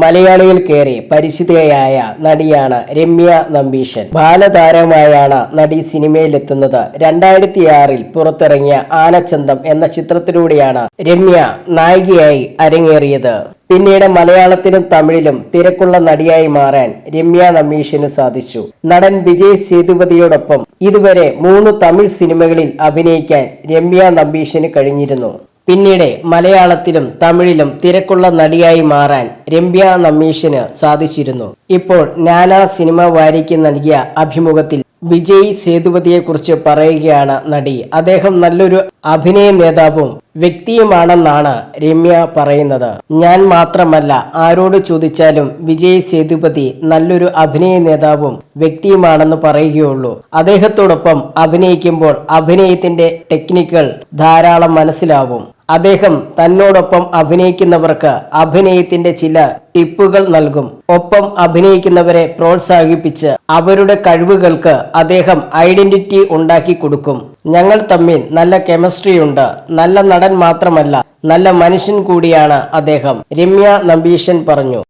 മലയാളിയിൽ കയറി പരിചിതയായ നടിയാണ് രമ്യ നമ്പീശൻ. ബാലതാരമായാണ് നടി സിനിമയിലെത്തുന്നത്. 2006 പുറത്തിറങ്ങിയ ആനച്ചന്തം എന്ന ചിത്രത്തിലൂടെയാണ് രമ്യ നായികയായി അരങ്ങേറിയത്. പിന്നീട് മലയാളത്തിലും തമിഴിലും തിരക്കുള്ള നടിയായി മാറാൻ രമ്യ നമ്പീശന് സാധിച്ചു. നടൻ വിജയ് സേതുപതിയോടൊപ്പം ഇതുവരെ 3 തമിഴ് സിനിമകളിൽ അഭിനയിക്കാൻ രമ്യ നമ്പീശന് കഴിഞ്ഞിരുന്നു. പിന്നീട് മലയാളത്തിലും തമിഴിലും തിരക്കുള്ള നടിയായി മാറാൻ രമ്യ നമ്പീശന് സാധിച്ചിരുന്നു. ഇപ്പോൾ നാനാ സിനിമ വാരിക്ക് നൽകിയ അഭിമുഖത്തിൽ വിജയ് സേതുപതിയെക്കുറിച്ച് പറയുകയാണ് നടി. അദ്ദേഹം നല്ലൊരു അഭിനയ നേതാവും വ്യക്തിയുമാണെന്നാണ് രമ്യ പറയുന്നത്. ഞാൻ മാത്രമല്ല, ആരോട് ചോദിച്ചാലും വിജയ് സേതുപതി നല്ലൊരു അഭിനയ നേതാവും വ്യക്തിയുമാണെന്ന് പറയുകയുള്ളൂ. അദ്ദേഹത്തോടൊപ്പം അഭിനയിക്കുമ്പോൾ അഭിനയത്തിന്റെ ടെക്നിക്കുകൾ ധാരാളം മനസ്സിലാവും. അദ്ദേഹം തന്നോടൊപ്പം അഭിനയിക്കുന്നവർക്ക് അഭിനയത്തിന്റെ ചില ടിപ്പുകൾ നൽകും. ഒപ്പം അഭിനയിക്കുന്നവരെ പ്രോത്സാഹിപ്പിച്ച് അവരുടെ കഴിവുകൾക്ക് അദ്ദേഹം ഐഡന്റിറ്റി ഉണ്ടാക്കി കൊടുക്കും. ഞങ്ങൾ തമ്മിൽ നല്ല കെമിസ്ട്രി ഉണ്ട്. നല്ല നടൻ മാത്രമല്ല, നല്ല മനുഷ്യൻ കൂടിയാണ് അദ്ദേഹം, രമ്യ നമ്പീശൻ പറഞ്ഞു.